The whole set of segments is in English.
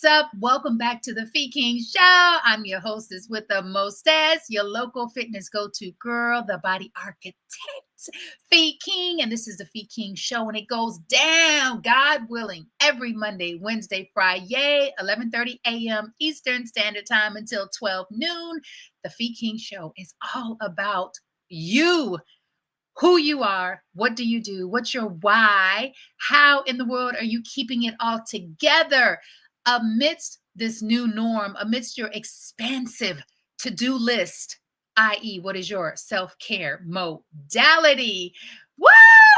What's up? Welcome back to the Fee King Show. I'm your hostess with the mostest, your local fitness go-to girl, the body architect, Fee King. And this is the Fee King Show, and it goes down, God willing, every Monday, Wednesday, Friday, 11:30 a.m. Eastern Standard Time until 12 noon. The Fee King Show is all about you. Who you are, what do you do, what's your why, how in the world are you keeping it all together amidst this new norm, amidst your expansive to-do list, i.e., what is your self-care modality? Woo!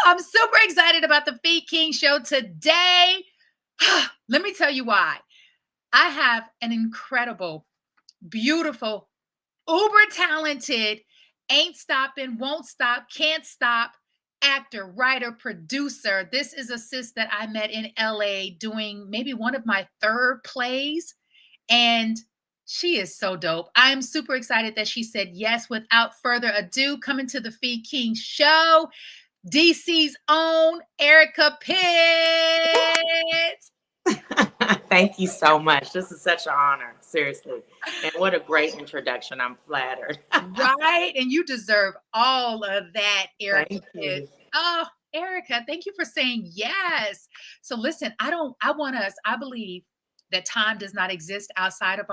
I'm super excited about the Fee King Show today. Let me tell you why. I have an incredible, beautiful, uber talented, ain't stopping, won't stop, can't stop actor, writer, producer. This is a sis that I met in LA doing maybe one of my third plays. And she is so dope. I'm super excited that she said yes. Without further ado, coming to the Fee King Show, DC's own Erica Pitts. Thank you so much. This is such an honor, seriously. And what a great introduction. I'm flattered. Right? And you deserve all of that, Erica. Thank you. Oh, Erica, thank you for saying yes. So listen, I believe that time does not exist outside of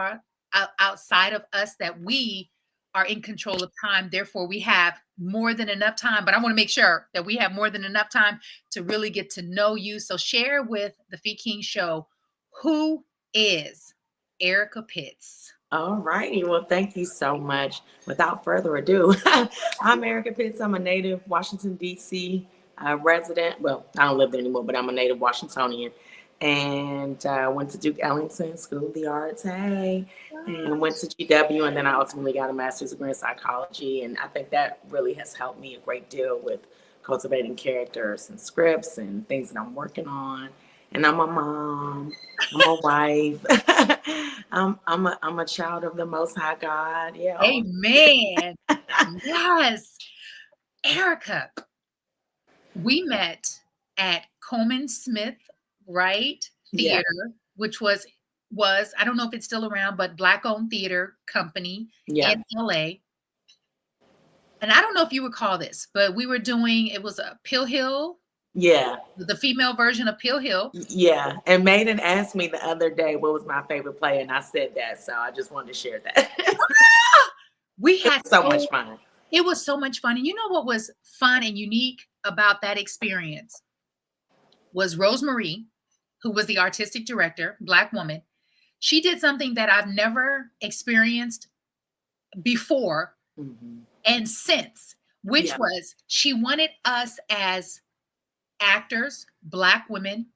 us, that we are in control of time. Therefore, we have more than enough time, but I want to make sure that we have more than enough time to really get to know you. So share with the Fee King Show, who is Erica Pitts? All righty. Well, thank you so much. Without further ado, I'm Erica Pitts. I'm a native Washington, D.C. Resident. Well, I don't live there anymore, but I'm a native Washingtonian. And went to Duke Ellington School of the Arts, and went to GW, and then I ultimately got a master's degree in psychology, and I think that really has helped me a great deal with cultivating characters and scripts and things that I'm working on. And I'm a mom, I'm a wife, I'm a child of the Most High God. Yeah. Amen. Yes. Erica, we met at Coleman Smith, right? Theater, Yeah. which was I don't know if it's still around, but Black-owned theater company in LA. And I don't know if you recall this, but it was a Pill Hill. Yeah. The female version of Pill Hill. Yeah. And Maiden asked me the other day what was my favorite play, and I said that. So I just wanted to share that. We had so much fun. It was so much fun. And you know what was fun and unique about that experience was Rosemarie, who was the artistic director, Black woman. She did something that I've never experienced before and since, which was she wanted us as actors, Black women,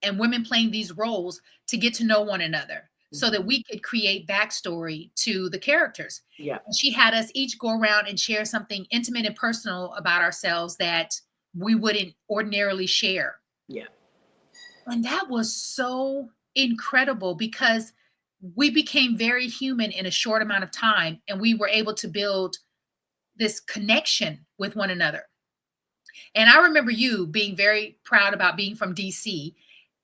and women playing these roles to get to know one another so that we could create backstory to the characters. Yeah. And she had us each go around and share something intimate and personal about ourselves that we wouldn't ordinarily share. Yeah. And that was so incredible because we became very human in a short amount of time, and we were able to build this connection with one another. And I remember you being very proud about being from DC,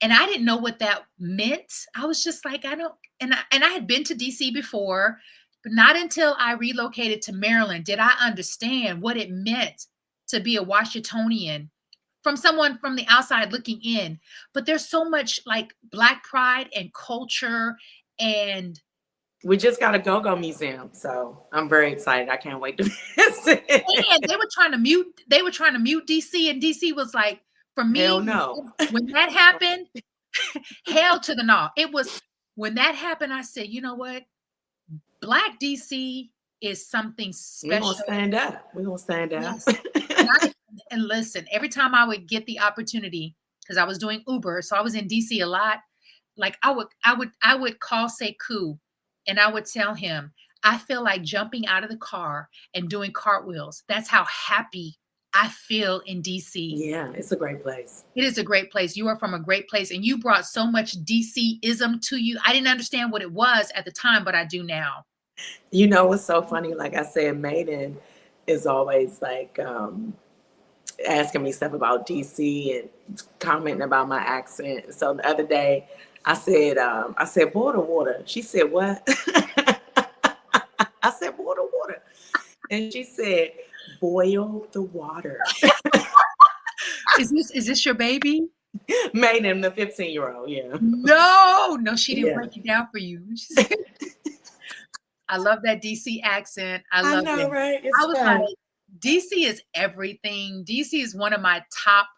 and I didn't know what that meant. I was just like, I had been to DC before, but not until I relocated to Maryland did I understand what it meant to be a Washingtonian from someone from the outside looking in. But there's so much like Black pride and culture, and we just got a go-go museum, so I'm very excited. I can't wait to visit. And they were trying to mute DC, and DC was like, for me, hell no. When that happened, hell to the no. It was when that happened, I said, you know what? Black DC is something special. We're gonna stand up. Yes. And listen, every time I would get the opportunity, because I was doing Uber, so I was in DC a lot. Like I would call Sekou, and I would tell him, I feel like jumping out of the car and doing cartwheels. That's how happy I feel in DC. Yeah, it's a great place. It is a great place. You are from a great place, and you brought so much DC-ism to you. I didn't understand what it was at the time, but I do now. You know what's so funny? Like I said, Maiden is always like asking me stuff about DC, and commenting about my accent. So the other day, I said, boil the water. She said, what? I said, boil the water. And she said, boil the water. Is this your baby? Made him the 15-year-old, yeah. No, she didn't Yeah. break it down for you. I love that DC accent. I I love know, it. right? I It's was fun. like, DC is everything. DC is one of my top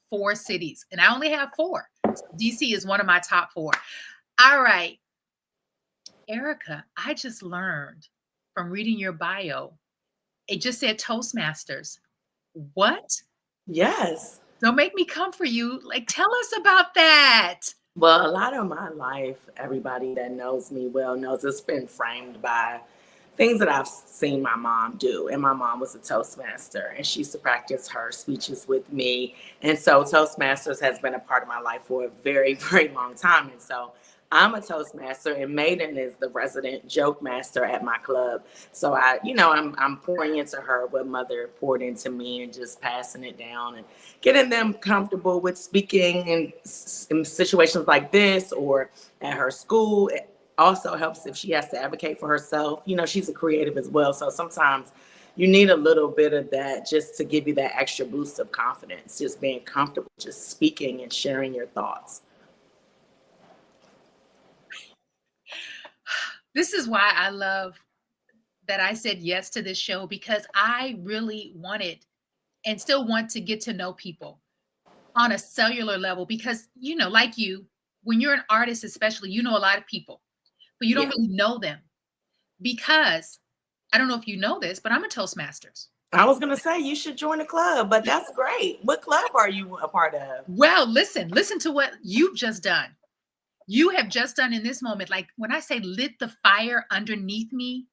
4 cities, and I only have 4. So DC is one of my top 4. All right, Erica, I just learned from reading your bio, it just said Toastmasters. What? Yes. Don't make me come for you. Like, tell us about that. Well, a lot of my life, everybody that knows me well knows it's been framed by things that I've seen my mom do. And my mom was a Toastmaster, and she used to practice her speeches with me. And so Toastmasters has been a part of my life for a very, very long time. And so I'm a Toastmaster, and Maiden is the resident joke master at my club. So I'm pouring into her what mother poured into me, and just passing it down and getting them comfortable with speaking in situations like this or at her school. It also helps if she has to advocate for herself. She's a creative as well. So sometimes you need a little bit of that just to give you that extra boost of confidence, just being comfortable, just speaking and sharing your thoughts. This is why I love that I said yes to this show, because I really wanted and still want to get to know people on a cellular level, because, like you, when you're an artist, especially, you know a lot of people, but you don't Yeah. really know them, because I don't know if you know this, but I'm a Toastmasters. I was going to say you should join the club, but that's great. What club are you a part of? Well, listen to what you've just done. You have just done in this moment, like when I say lit the fire underneath me,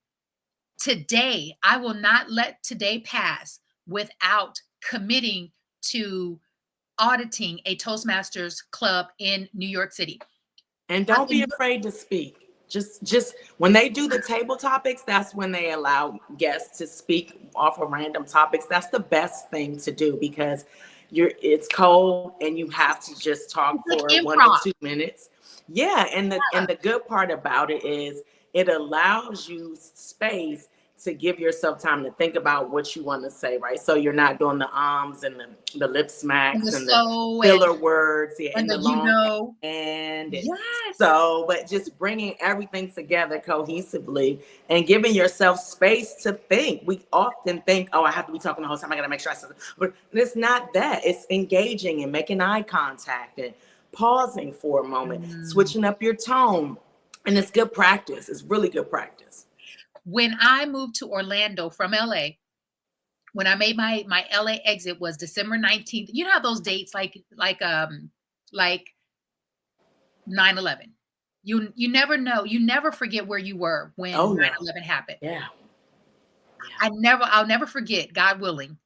today, I will not let today pass without committing to auditing a Toastmasters club in New York City. And don't be afraid to speak. Just when they do the table topics, that's when they allow guests to speak off of random topics. That's the best thing to do, because it's cold and you have to just talk It's for like 1 to improv. 2 minutes. Yeah, and the good part about it is it allows you space to give yourself time to think about what you want to say, right? So you're not doing the ums and the lip smacks and the filler words, and the long and yes. so, but just bringing everything together cohesively and giving yourself space to think. We often think, oh, I have to be talking the whole time, I gotta make sure I say it. But it's not that. It's engaging and making eye contact and pausing for a moment, switching up your tone. And it's good practice. It's really good practice. When I moved to Orlando from LA, when I made my LA exit was December 19th. You know how those dates like 9/11. You never know. You never forget where you were when 9/11 happened. Yeah. I'll never forget, God willing,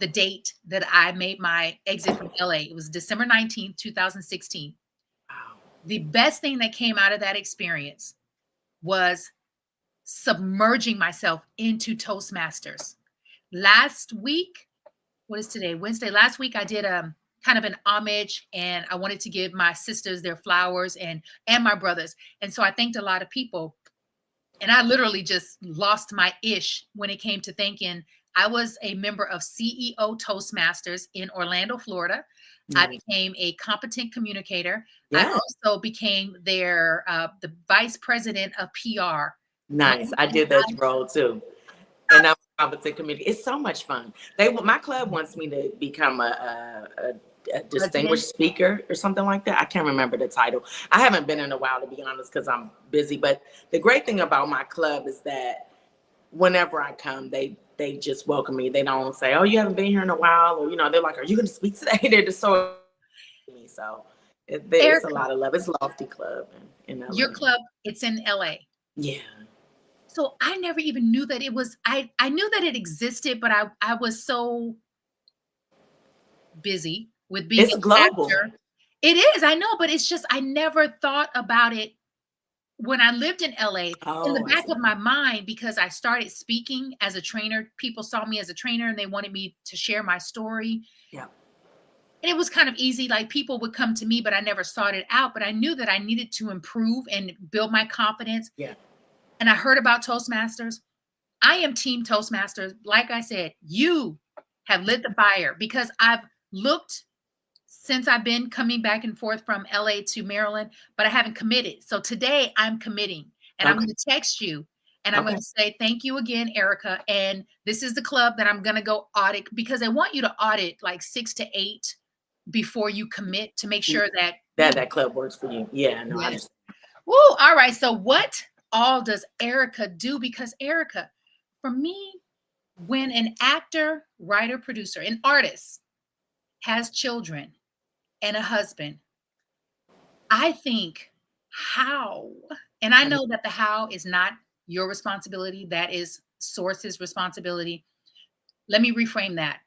the date that I made my exit from LA. It was December 19th, 2016. Wow. The best thing that came out of that experience was submerging myself into Toastmasters. Last week, what is today? Wednesday. Last week I did kind of an homage, and I wanted to give my sisters their flowers and my brothers. And so I thanked a lot of people. And I literally just lost my ish when it came to thanking. I was a member of CEO Toastmasters in Orlando, Florida. I became a competent communicator. I also became their the vice president of PR. Nice. I did that role too. And I'm a competent community. It's so much fun. My club wants me to become a distinguished speaker or something like that. I can't remember the title. I haven't been in a while, to be honest, because I'm busy. But the great thing about my club is that whenever I come, they just welcome me. They don't say, "Oh, you haven't been here in a while," or they're like, "Are you going to speak today?" They're just so me. So there's a lot of love. It's Lofty Club in LA. Your club, it's in LA. Yeah. So I never even knew that it was. I knew that it existed, but I was so busy with being it's global. Actor. It is, I know, but it's just I never thought about it when I lived in LA. In the back of my mind, because I started speaking as a trainer, people saw me as a trainer and they wanted me to share my story. Yeah. And it was kind of easy. Like people would come to me, but I never sought it out. But I knew that I needed to improve and build my confidence. Yeah. And I heard about Toastmasters. I am team Toastmasters. Like I said, you have lit the fire because I've looked since I've been coming back and forth from LA to Maryland, but I haven't committed. So today I'm committing and I'm Okay. going to text you and I'm Okay. going to say, thank you again, Erica. And this is the club that I'm going to go audit because I want you to audit like 6 to 8 before you commit to make sure that that club works for you. Yeah, no, I yes. understand. Woo, all right. So what all does Erica do? Because Erica, for me, when an actor, writer, producer, an artist has children and a husband, I think how, and I know that the how is not your responsibility, that is Source's responsibility. Let me reframe that.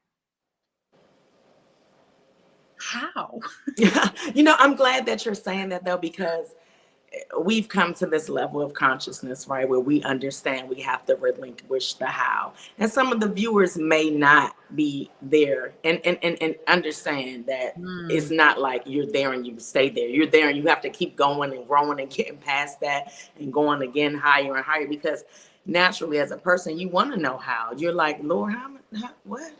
How? You know, I'm glad that you're saying that though, because we've come to this level of consciousness, right, where we understand we have to relinquish the how. And some of the viewers may not be there and understand that it's not like you're there and you stay there. You're there and you have to keep going and growing and getting past that and going again higher and higher, because naturally as a person, you want to know how. You're like, Lord, how what?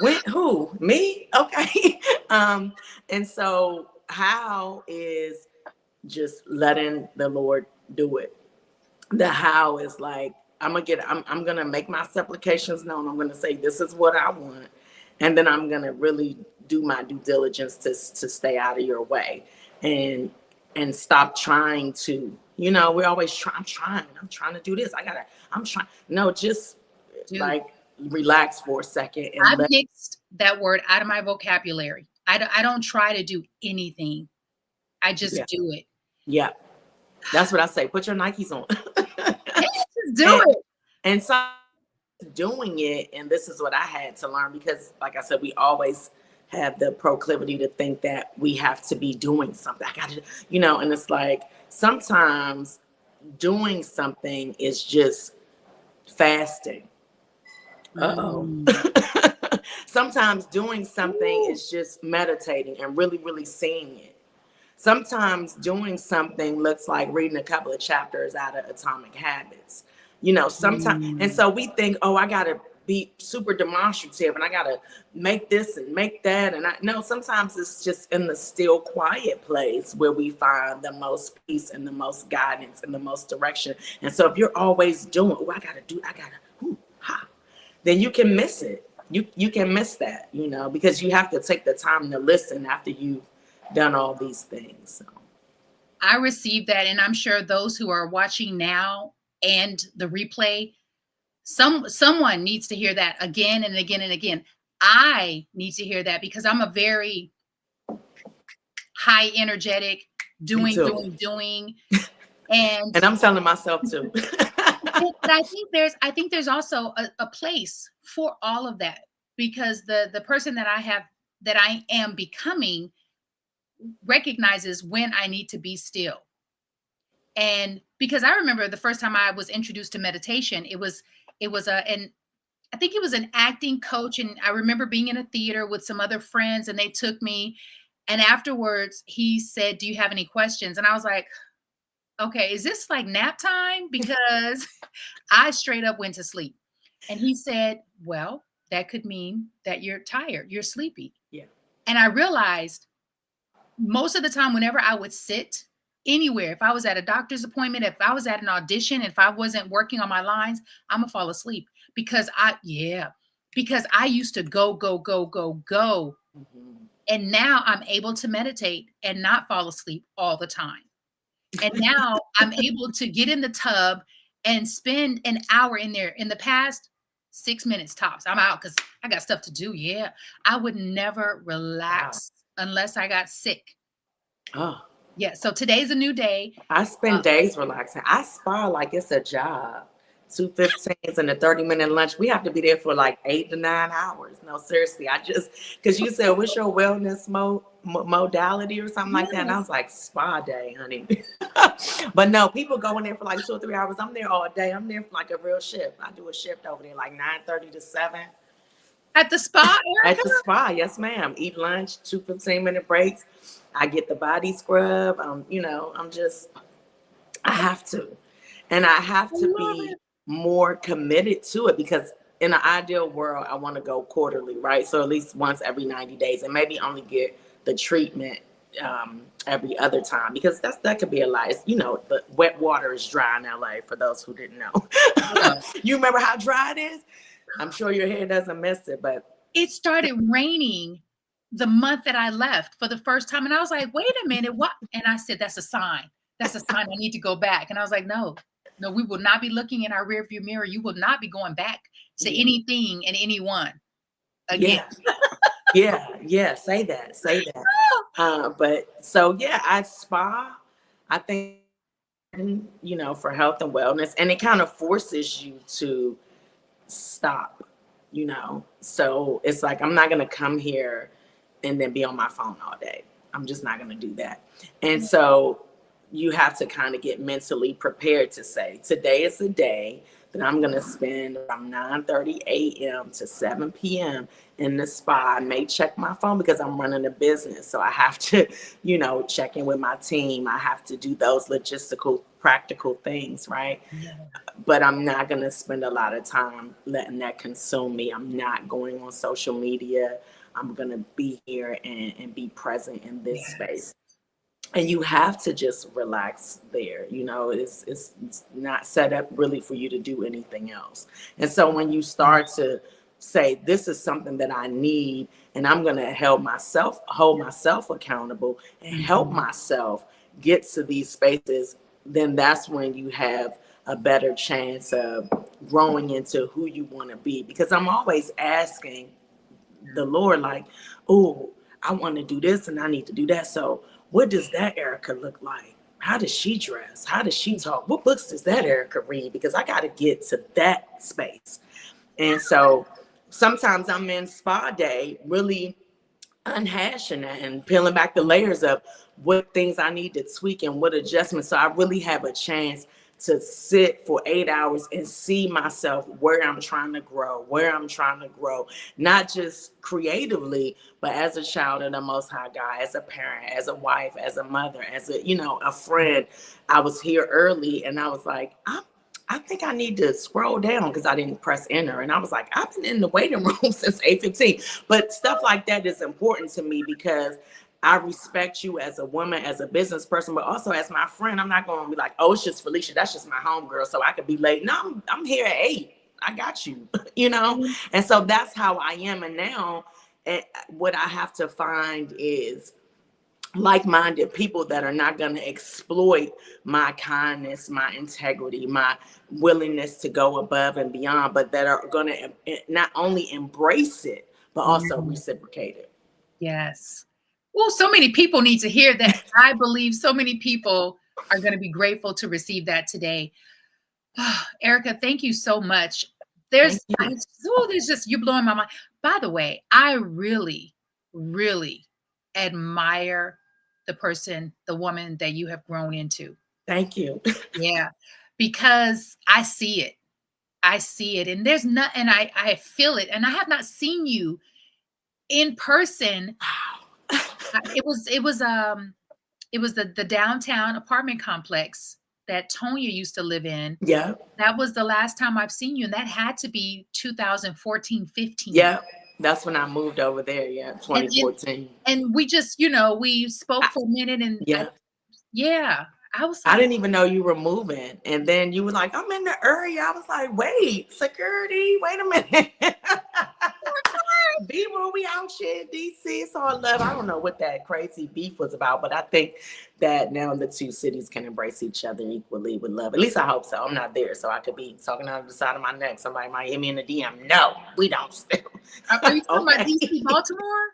When, who, me? Okay. And so how is just letting the Lord do it. The how is like, I'm gonna make my supplications known. I'm gonna say this is what I want, and then I'm gonna really do my due diligence to stay out of your way and stop trying to, you know, we're always I'm trying to do this. I'm trying. No, just Dude, like relax for a second and I've nixed that word out of my vocabulary. I don't try to do anything. I just do it. Yeah, that's what I say. Put your Nikes on. Just do it. And so doing it, and this is what I had to learn, because like I said, we always have the proclivity to think that we have to be doing something. I gotta, you know, and it's like sometimes doing something is just fasting. Sometimes doing something is just meditating and really, really seeing it. Sometimes doing something looks like reading a couple of chapters out of Atomic Habits. You know, sometimes, and so we think, oh, I gotta be super demonstrative and I gotta make this and make that. And no, sometimes it's just in the still quiet place where we find the most peace and the most guidance and the most direction. And so if you're always doing, oh, I gotta, then you can miss it. You can miss that, you know, because you have to take the time to listen after you've done all these things. So. I received that, and I'm sure those who are watching now and the replay, someone needs to hear that again and again and again. I need to hear that because I'm a very high energetic, doing. And I'm telling myself too. But I think there's also a place for all of that, because the person that I am becoming recognizes when I need to be still. And because I remember the first time I was introduced to meditation, it was I think it was an acting coach, and I remember being in a theater with some other friends, and they took me, and afterwards he said, "Do you have any questions?" And I was like, "Okay, is this like nap time?" Because I straight up went to sleep. And he said, "Well, that could mean that you're tired, you're sleepy." Yeah. And I realized most of the time, whenever I would sit anywhere, if I was at a doctor's appointment, if I was at an audition, if I wasn't working on my lines, I'm gonna fall asleep because I used to go. And now I'm able to meditate and not fall asleep all the time. And now I'm able to get in the tub and spend an hour in there. In the past, 6 minutes tops, I'm out because I got stuff to do. Yeah. I would never relax unless I got sick. Oh. Yeah. So today's a new day. I spend days relaxing. I spar like it's a job. 2 15s and a 30-minute lunch. We have to be there for like 8 to 9 hours. No, seriously. Because you said, what's your wellness modality or something like that? And I was like, spa day, honey. But no, people go in there for like 2 or 3 hours. I'm there all day. I'm there for like a real shift. I do a shift over there like 9:30 to 7. At the spa, At Erica? the spa, yes, ma'am. Eat lunch, 2 15-minute breaks. I get the body scrub. I have to. And I have I to love be it. more committed to it because in an ideal world, I want to go quarterly, right? So at least once every 90 days and maybe only get the treatment every other time because that could be a lie. The wet water is dry in LA for those who didn't know. Yeah. You remember how dry it is? I'm sure your hair doesn't miss it, but It started raining the month that I left for the first time. And I was like, wait a minute, what? And I said, that's a sign. That's a sign I need to go back. And I was like, no, we will not be looking in our rearview mirror. You will not be going back to yeah, anything and anyone again. yeah, yeah. Say that. But so yeah, I spa. I think for health and wellness, and it kind of forces you to stop. So it's like I'm not gonna come here and then be on my phone all day. I'm just not gonna do that. And so you have to kind of get mentally prepared to say, today is the day that I'm gonna spend from 9:30 a.m. to 7 p.m. in the spa. I may check my phone because I'm running a business. So I have to, check in with my team. I have to do those logistical, practical things, right? Yeah. But I'm not going to spend a lot of time letting that consume me. I'm not going on social media. I'm going to be here and be present in this space. And you have to just relax there. It's not set up really for you to do anything else. And so when you start to say, this is something that I need, and I'm going to hold myself accountable and help myself get to these spaces, then that's when you have a better chance of growing into who you want to be. Because I'm always asking the Lord, like, oh, I want to do this and I need to do that. So what does that Erica look like? How does she dress? How does she talk? What books does that Erica read? Because I got to get to that space. And so sometimes I'm in spa day, really unhashing that and peeling back the layers of what things I need to tweak and what adjustments. So I really have a chance to sit for 8 hours and see myself where I'm trying to grow, not just creatively, but as a child of the Most High God, as a parent, as a wife, as a mother, as a friend. I was here early and I was like, I think I need to scroll down because I didn't press enter. And I was like, I've been in the waiting room since 8:15. But stuff like that is important to me because I respect you as a woman, as a business person, but also as my friend. I'm not going to be like, oh, it's just Felicia. That's just my homegirl. So I could be late. No, I'm here at 8. I got you, And so that's how I am. And now what I have to find is like-minded people that are not going to exploit my kindness, my integrity, my willingness to go above and beyond, but that are going to not only embrace it, but also reciprocate it. Yes. Well, so many people need to hear that. I believe so many people are going to be grateful to receive that today. Erica, thank you so much. Thank you. There's just, you're blowing my mind. By the way, I really, really admire the woman that you have grown into. Thank you. Yeah, because I see it. And there's not, and I feel it. And I have not seen you in person. It was the downtown apartment complex that Tonya used to live in. Yeah. That was the last time I've seen you. And that had to be 2014, 15. Yeah. That's when I moved over there. Yeah. 2014. And we just, we spoke for a minute and I was like, I didn't even know you were moving. And then you were like, I'm in the area. I was like, wait, security, wait a minute. Be where we out here in DC. It's all love. I don't know what that crazy beef was about, but I think that now the two cities can embrace each other equally with love. At least I hope so. I'm not there, so I could be talking out of the side of my neck. Somebody might hit me in the DM. No, we don't still. Are you talking about DC, Baltimore?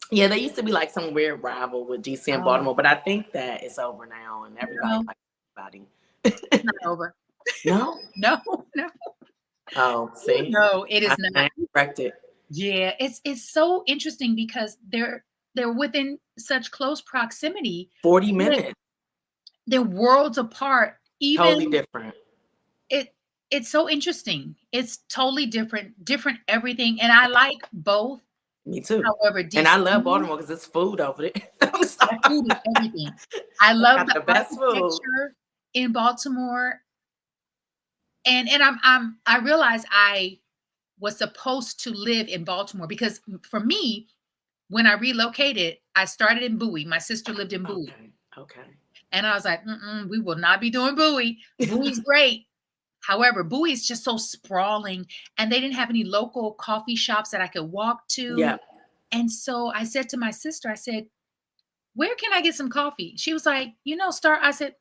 Yeah, they used to be like some weird rival with DC and Baltimore, but I think that it's over now and everybody likes everybody. It's not over. No? No. Oh, see? No, it is not. Corrected. Yeah, it's so interesting because they're within such close proximity. 40 minutes. They're worlds apart. Even totally different. it's so interesting. It's totally different everything. And I like both. Me too. However, And DC, I love Baltimore because it's food over there. I'm that sorry. food is everything. I They love got the the best food. architecture in Baltimore. And I realized I was supposed to live in Baltimore because for me, when I relocated, I started in Bowie. My sister lived in Bowie. Okay. Okay. And I was like, we will not be doing Bowie. Bowie's great. However, Bowie is just so sprawling, and they didn't have any local coffee shops that I could walk to. Yeah. And so I said to my sister, I said, where can I get some coffee? She was like, Star. I said,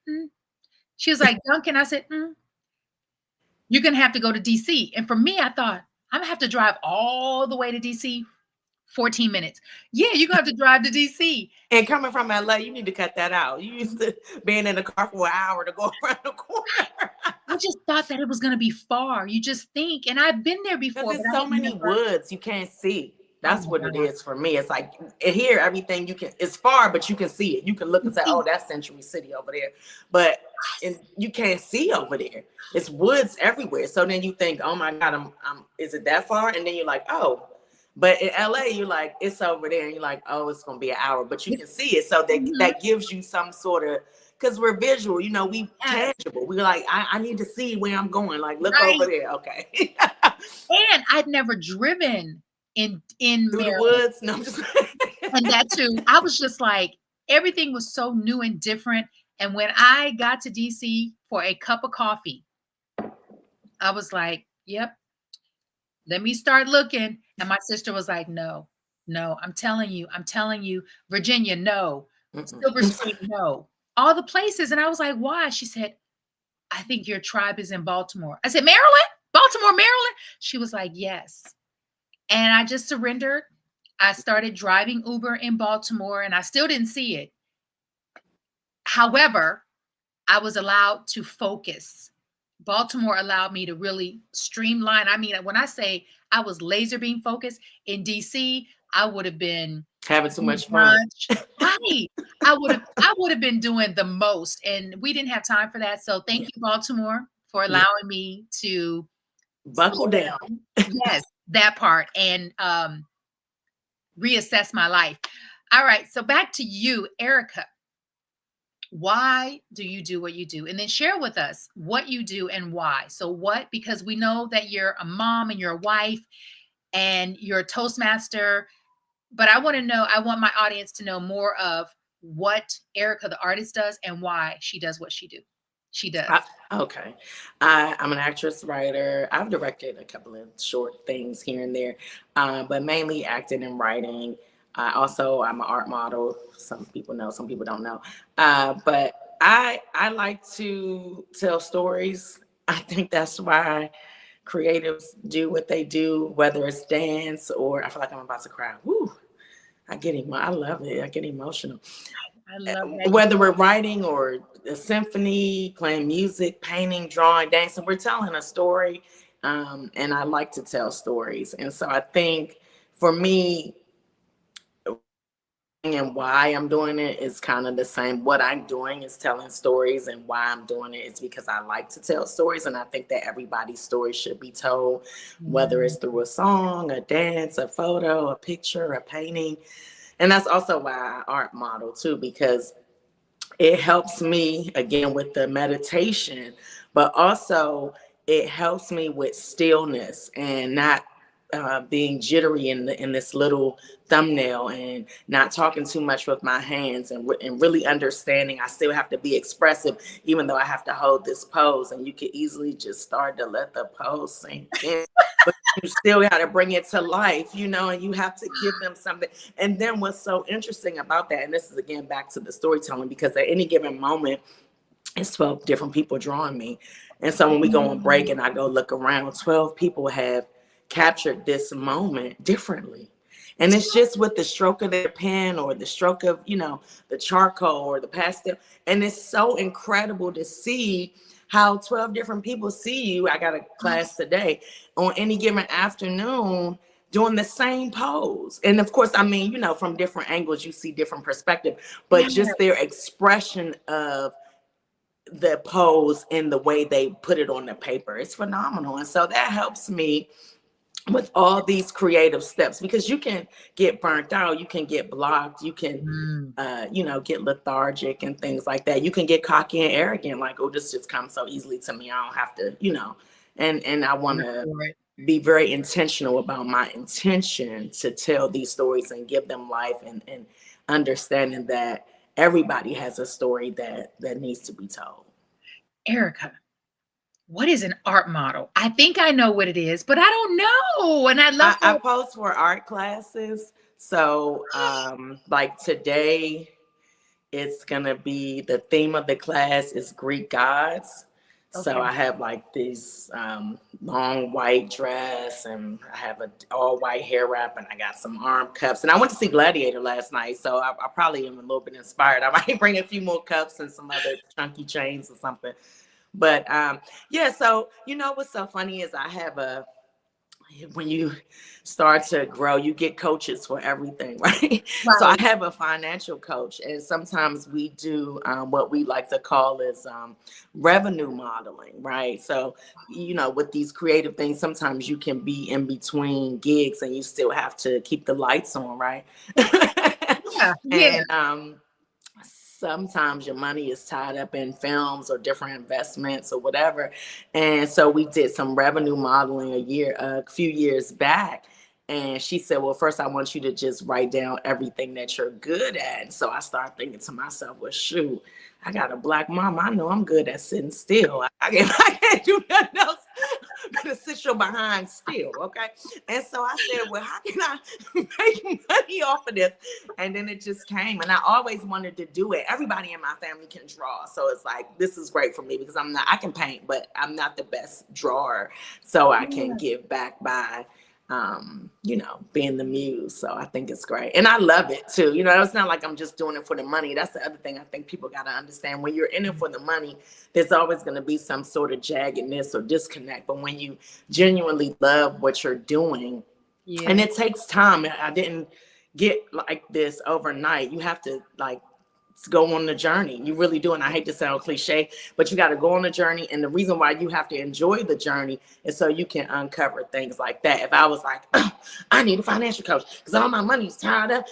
She was like, Duncan. I said, you're going to have to go to DC. And for me, I thought, I'm going to have to drive all the way to DC, 14 minutes. Yeah, you're going to have to drive to DC. And coming from LA, you need to cut that out. You used to being in the car for an hour to go around the corner. I just thought that it was going to be far. You just think, and I've been there before. Because there's so many woods you can't see. That's what it is for me. It's like here, everything it's far, but you can see it. You can look and say, oh, that's Century City over there. But you can't see over there. It's woods everywhere. So then you think, oh my God, is it that far? And then you're like, oh. But in LA, you're like, it's over there. And you're like, oh, it's going to be an hour. But you can see it. So that gives you some sort of, because we're visual, we tangible. We're like, I need to see where I'm going. Like, look over there. Okay. And I'd never driven in through Maryland. The woods. No, I'm just and that too. I was just like, everything was so new and different. And when I got to DC for a cup of coffee, I was like, yep, let me start looking. And my sister was like, no, I'm telling you, Virginia, no, Silver Spring, no, all the places. And I was like, why? She said, I think your tribe is in Baltimore. I said, Maryland? Baltimore, Maryland? She was like, yes. And I just surrendered. I started driving Uber in Baltimore, and I still didn't see it. However, I was allowed to focus. Baltimore allowed me to really streamline. I mean, when I say I was laser beam focused in DC, I would have been having too much fun. Right. I would have been doing the most, and we didn't have time for that. So thank you, Baltimore, for allowing me to buckle down. Yes, that part, and reassess my life. All right. So back to you, Erica. Why do you do what you do? And then share with us what you do and why. So because we know that you're a mom and you're a wife and you're a Toastmaster, but I want my audience to know more of what Erica, the artist, does and why she does what she does. Okay. I'm an actress, writer. I've directed a couple of short things here and there, but mainly acting and writing. I'm an art model. Some people know, some people don't know. But I like to tell stories. I think that's why creatives do what they do, whether it's dance or I feel like I'm about to cry. Woo! I love it. I get emotional. I love that. Whether we're writing or a symphony, playing music, painting, drawing, dancing, we're telling a story. And I like to tell stories. And so I think for me, and why I'm doing it is kind of the same. What I'm doing is telling stories, and why I'm doing it is because I like to tell stories. And I think that everybody's story should be told, whether it's through a song, a dance, a photo, a picture, a painting. And that's also why I art model too, because it helps me again with the meditation, but also it helps me with stillness and not being jittery in this little thumbnail, and not talking too much with my hands, and really understanding I still have to be expressive even though I have to hold this pose. And you can easily just start to let the pose sink in, but you still got to bring it to life, and you have to give them something. And then what's so interesting about that, and this is again back to the storytelling, because at any given moment it's 12 different people drawing me. And so when we go on break and I go look around, 12 people have captured this moment differently. And it's just with the stroke of their pen or the stroke of, the charcoal or the pastel. And it's so incredible to see how 12 different people see you. I got a class today on any given afternoon doing the same pose. And of course, from different angles, you see different perspective, but just their expression of the pose and the way they put it on the paper. It's phenomenal. And so that helps me with all these creative steps, because you can get burnt out, you can get blocked, you can Mm. get lethargic and things like that. You can get cocky and arrogant, like, oh, this just comes so easily to me, I don't have to, and I want to be very intentional about my intention to tell these stories and give them life, and understanding that everybody has a story that needs to be told. Erica, what is an art model? I think I know what it is, but I don't know. And I'd love I to. post for art classes. So like today, it's gonna be, the theme of the class is Greek gods. So Okay. I have like this long white dress, and I have a all white hair wrap, and I got some arm cuffs. And I went to see Gladiator last night, so I probably am a little bit inspired. I might bring a few more cuffs and some other chunky chains or something. But yeah, so what's so funny is when you start to grow, you get coaches for everything, right? So I Right. have a financial coach, and sometimes we do what we like to call is revenue modeling, right? So, with these creative things, sometimes you can be in between gigs and you still have to keep the lights on, right? Yeah. Yeah. And sometimes your money is tied up in films or different investments or whatever. And so we did some revenue modeling a few years back. And she said, well, first I want you to just write down everything that you're good at. And so I started thinking to myself, well, shoot, I got a Black mom. I know I'm good at sitting still. I can't do nothing else but sit your behind still, okay? And so I said, well, how can I make money off of this? And then it just came. And I always wanted to do it. Everybody in my family can draw. So it's like, this is great for me, because I can paint, but I'm not the best drawer. So I can give back by being the muse. So I think it's great. And I love it too. It's not like I'm just doing it for the money. That's the other thing I think people got to understand. When you're in it for the money, there's always going to be some sort of jaggedness or disconnect. But when you genuinely love what you're doing, and it takes time. I didn't get like this overnight. You have to go on the journey. You really do. And I hate to sound cliche, but you got to go on the journey. And the reason why you have to enjoy the journey is so you can uncover things like that. If I was like, oh, I need a financial coach because all my money's tied up,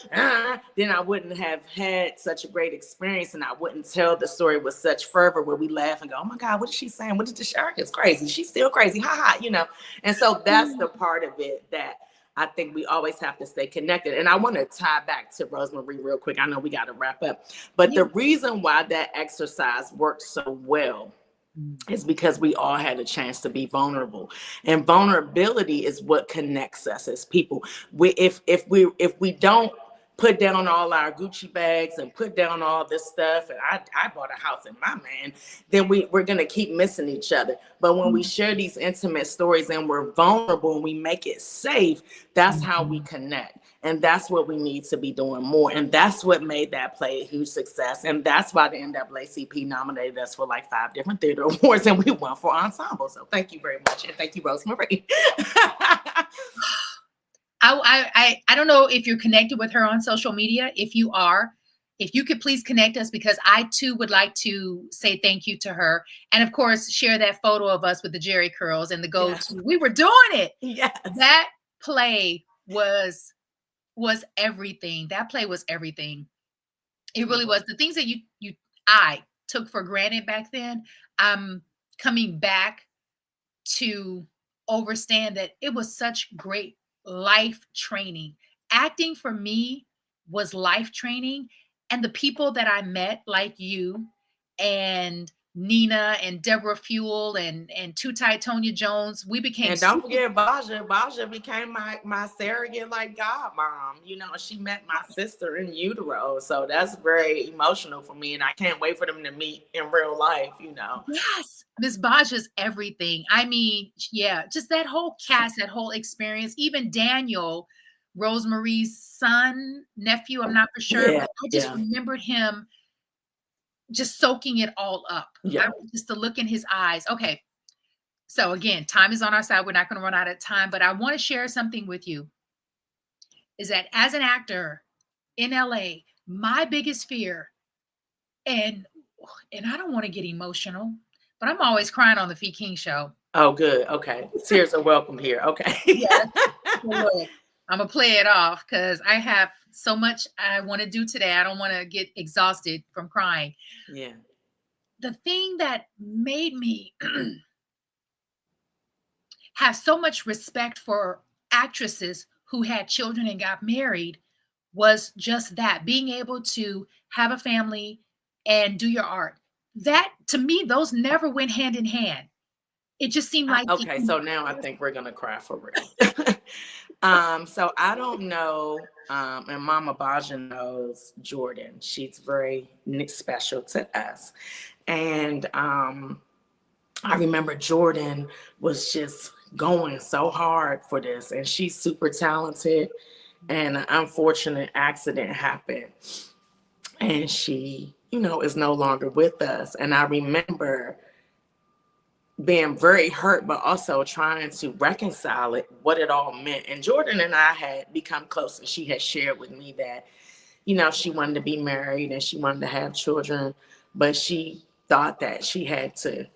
then I wouldn't have had such a great experience, and I wouldn't tell the story with such fervor where we laugh and go, oh my God, what is she saying? What did the shark? It's crazy. She's still crazy. Ha ha, And so that's the part of it that I think we always have to stay connected. And I want to tie back to Rosemary real quick. I know we got to wrap up. But the reason why that exercise worked so well is because we all had a chance to be vulnerable. And vulnerability is what connects us as people. If we don't put down all our Gucci bags and put down all this stuff, and I bought a house in my man, then we're going to keep missing each other. But when we share these intimate stories and we're vulnerable and we make it safe, that's how we connect. And that's what we need to be doing more. And that's what made that play a huge success. And that's why the NAACP nominated us for like 5 different theater awards, and we won for ensemble. So thank you very much. And thank you, Rosemary. I don't know if you're connected with her on social media. If you are, if you could please connect us, because I too would like to say thank you to her. And of course, share that photo of us with the Jerry curls and the goatee. Yes. We were doing it. Yes. That play was everything. That play was everything. It really was. The things that I took for granted back then, I'm coming back to understand that it was such great life training. Acting for me was life training. And the people that I met, like you and Nina and Deborah Fuel and Too Tight Tonya Jones, we became. And don't forget Baja. Baja became my surrogate, like godmom. She met my sister in utero. So that's very emotional for me. And I can't wait for them to meet in real life, Yes. Miss Baja's everything. I mean, yeah, just that whole cast, that whole experience, even Daniel, Rosemarie's son, nephew, I'm not for sure. Yeah, But I just remembered him just soaking it all up. Yeah. Just the look in his eyes. Okay. So again, time is on our side. We're not going to run out of time, but I want to share something with you. Is that as an actor in LA, my biggest fear, and and I don't want to get emotional, but I'm always crying on the Fee King show. Oh, good. Okay. Tears are welcome here. Okay. Yes. So look, I'm gonna play it off because I have so much I want to do today. I don't want to get exhausted from crying. Yeah. The thing that made me have so much respect for actresses who had children and got married was just that, being able to have a family and do your art. That, to me, those never went hand in hand. It just seemed like Okay, so now I think we're gonna cry for real. So I don't know, and Mama Baja knows Jordan. She's very special to us, and I remember Jordan was just going so hard for this, and she's super talented. And an unfortunate accident happened, and she, is no longer with us. And I remember being very hurt, but also trying to reconcile it, what it all meant. And Jordan and I had become close, and she had shared with me that, she wanted to be married and she wanted to have children, but she thought that she had to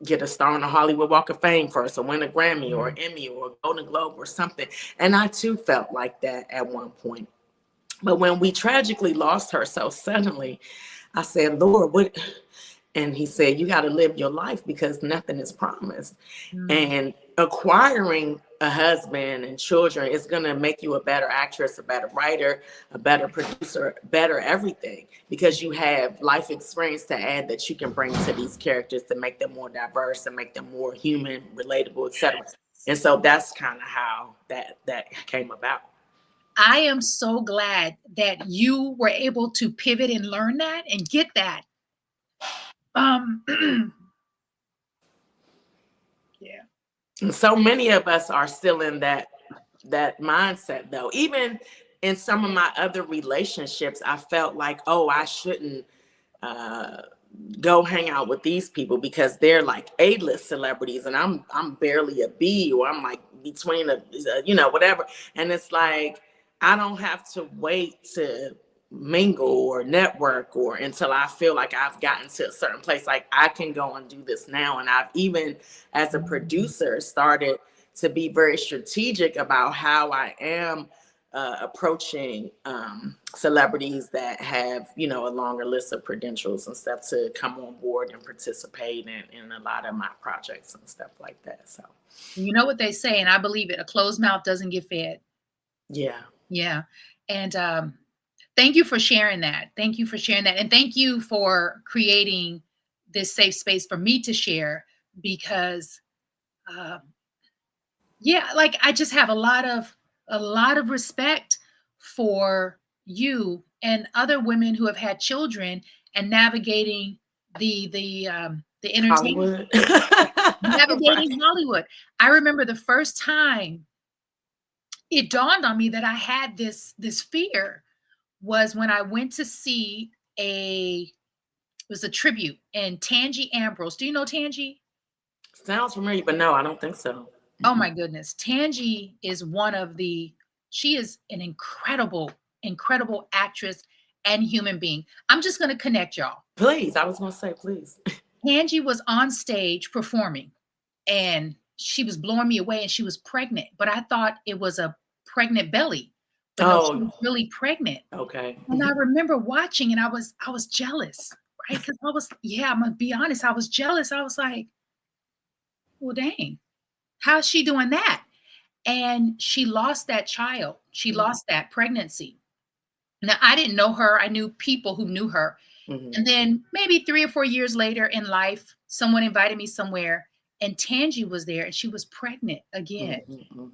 get a star on the Hollywood Walk of Fame first, or win a Grammy or Emmy or a Golden Globe or something. And I too felt like that at one point. But when we tragically lost her so suddenly, I said, Lord, what? And he said, you got to live your life because nothing is promised. And acquiring a husband and children is going to make you a better actress, a better writer, a better producer, better everything, because you have life experience to add that you can bring to these characters to make them more diverse and make them more human, relatable, etc. And so that's kind of how that came about. I am so glad that you were able to pivot and learn that and get that. Yeah. And so many of us are still in that mindset, though. Even in some of my other relationships, I felt like, oh, I shouldn't go hang out with these people because they're like A-list celebrities, and I'm barely a B, or I'm like between whatever. And it's like, I don't have to wait to mingle or network or until I feel like I've gotten to a certain place. Like, I can go and do this now. And I've even, as a producer, started to be very strategic about how I am approaching celebrities that have, a longer list of credentials and stuff to come on board and participate in a lot of my projects and stuff like that. So, you know what they say, and I believe it, a closed mouth doesn't get fed. Yeah. Yeah. And thank you for sharing that. Thank you for sharing that. And thank you for creating this safe space for me to share, because like, I just have a lot of respect for you and other women who have had children and navigating the entertainment, navigating Right. Hollywood. I remember the first time it dawned on me that I had this fear was when I went to see it was a tribute, and Tangi Ambrose. Do you know Tangi? Sounds familiar, but no, I don't think so. Oh my goodness. Tangi is she is an incredible actress and human being. I'm just going to connect y'all. Please, I was going to say, please. Tangi was on stage performing, and she was blowing me away, and she was pregnant, but I thought it was a pregnant belly. But no, she was really pregnant. Okay. And I remember watching, and I was jealous, right? Because I'm gonna be honest, I was jealous. I was like, well, dang, how's she doing that? And she lost that child. She lost that pregnancy. Now, I didn't know her. I knew people who knew her. And then maybe 3 or 4 years later in life, someone invited me somewhere, and Tangi was there, and she was pregnant again.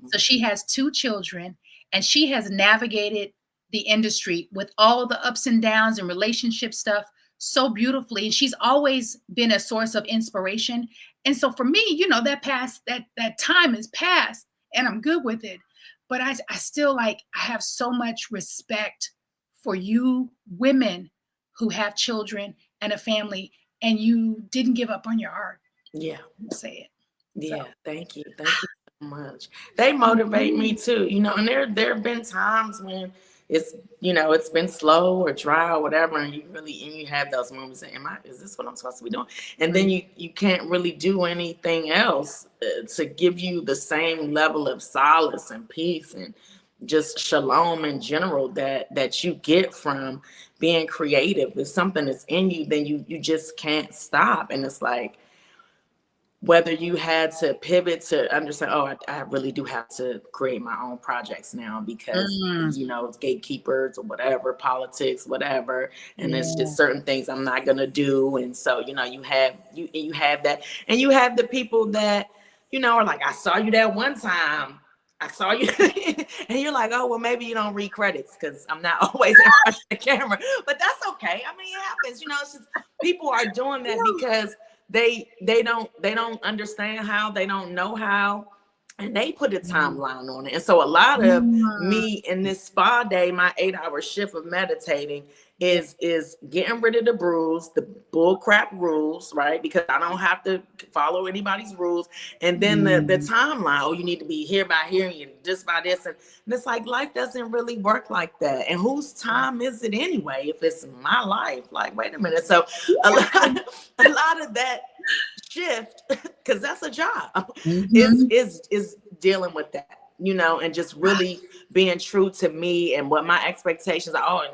So she has 2 children, and she has navigated the industry with all the ups and downs and relationship stuff so beautifully. And she's always been a source of inspiration. And so for me, that time is past, and I'm good with it. But I still I have so much respect for you women who have children and a family, and you didn't give up on your art. Yeah. I'll say it. Yeah. So. Thank you so much. They motivate me too, and there have been times when, it's, you know, it's been slow or dry or whatever, and you have those moments and is this what I'm supposed to be doing? And then you can't really do anything else to give you the same level of solace and peace and just shalom in general that you get from being creative. If something is in you, then you just can't stop. And it's like, whether you had to pivot to understand, oh, I really do have to create my own projects now because, you know, it's gatekeepers or whatever, politics, whatever. And there's just certain things I'm not going to do. And so, you know, you have that, and you have the people that, you know, are like, I saw you that one time. I saw you. And you're like, oh, well, maybe you don't read credits because I'm not always in front of the camera, but that's okay. I mean, it happens, you know, it's just people are doing that because they don't understand how, they don't know how, and they put a timeline on it. And so a lot of me in this spa day, my 8-hour shift of meditating is getting rid of the rules, the bull crap rules, right? Because I don't have to follow anybody's rules. And then the timeline, oh, you need to be here by here, and you just by this. And it's like, life doesn't really work like that. And whose time is it anyway? If it's my life, like, wait a minute. So a lot of that shift, because that's a job, is dealing with that, you know, and just really being true to me and what my expectations are. Oh,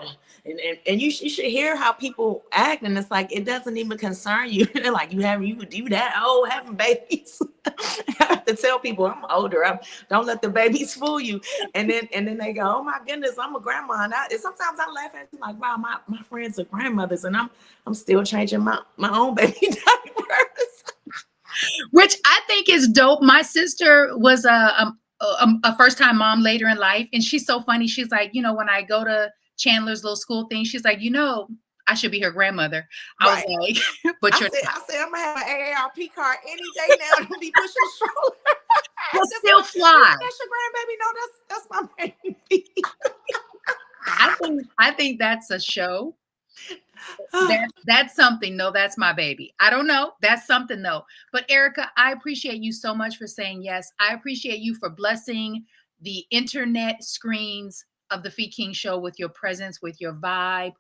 and you should hear how people act, and it's like, it doesn't even concern you. They're like, you do that, oh, having babies. I have to tell people I'm older. Don't let the babies fool you. And then they go, oh my goodness, I'm a grandma. And sometimes I laugh at you like, wow, my friends are grandmothers, and I'm still changing my own baby diapers. Which I think is dope. My sister was a first-time mom later in life, and she's so funny. She's like, you know, when I go to Chandler's little school thing, she's like, you know, I should be her grandmother. I was like, but I said I'm gonna have an AARP card any day now to be pushing a stroller. We'll still fly. That's your grandbaby. No, that's my baby. I think that's a show. That's something. No, that's my baby. I don't know. That's something though. But Erica, I appreciate you so much for saying yes. I appreciate you for blessing the internet screens of the Fee King Show with your presence, with your vibe,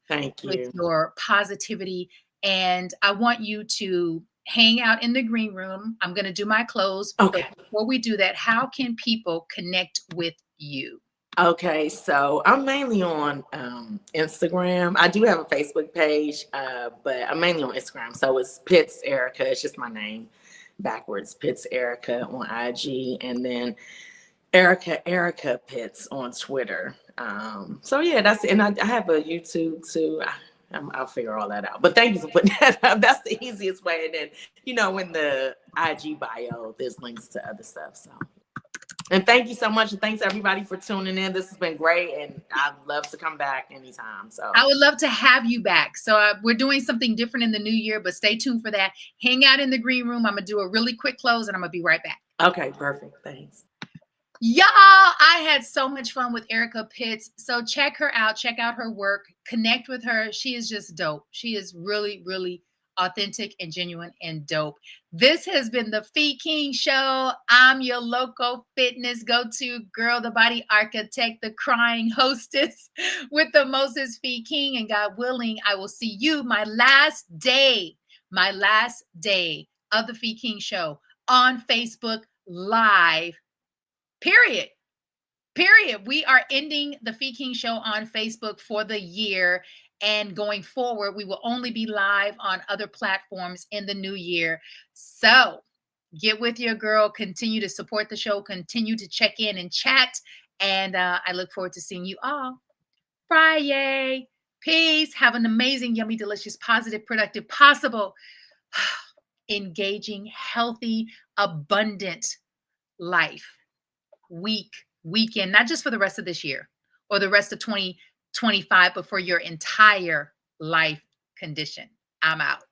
with your positivity. And I want you to hang out in the green room. I'm going to do my close. Okay. But before we do that, how can people connect with you? Okay, so I'm mainly on Instagram. I do have a Facebook page, but I'm mainly on Instagram. So it's Pitts Erica. It's just my name backwards. Pitts Erica on IG, and then Erica Pitts on Twitter. So yeah, that's it. And I have a YouTube too. I'll figure all that out. But thank you for putting that up. That's the easiest way. And then, you know, in the IG bio, there's links to other stuff. So. And thank you so much. And thanks everybody for tuning in. This has been great. And I'd love to come back anytime. So I would love to have you back. So we're doing something different in the new year, but stay tuned for that. Hang out in the green room. I'm going to do a really quick close and I'm going to be right back. Okay, perfect. Thanks. Y'all, I had so much fun with Erica Pitts. So check her out. Check out her work. Connect with her. She is just dope. She is really, really authentic and genuine and dope. This has been the Fee King Show. I'm your local fitness go-to girl, the body architect, the crying hostess with the Moses Fee King. And God willing, I will see you my last day of the Fee King Show on Facebook Live. Period. We are ending the Fee King Show on Facebook for the year. And going forward, we will only be live on other platforms in the new year. So get with your girl. Continue to support the show. Continue to check in and chat. And I look forward to seeing you all Friday. Peace. Have an amazing, yummy, delicious, positive, productive, possible, engaging, healthy, abundant life. Weekend, not just for the rest of this year or the rest of 2025, but for your entire life condition. I'm out.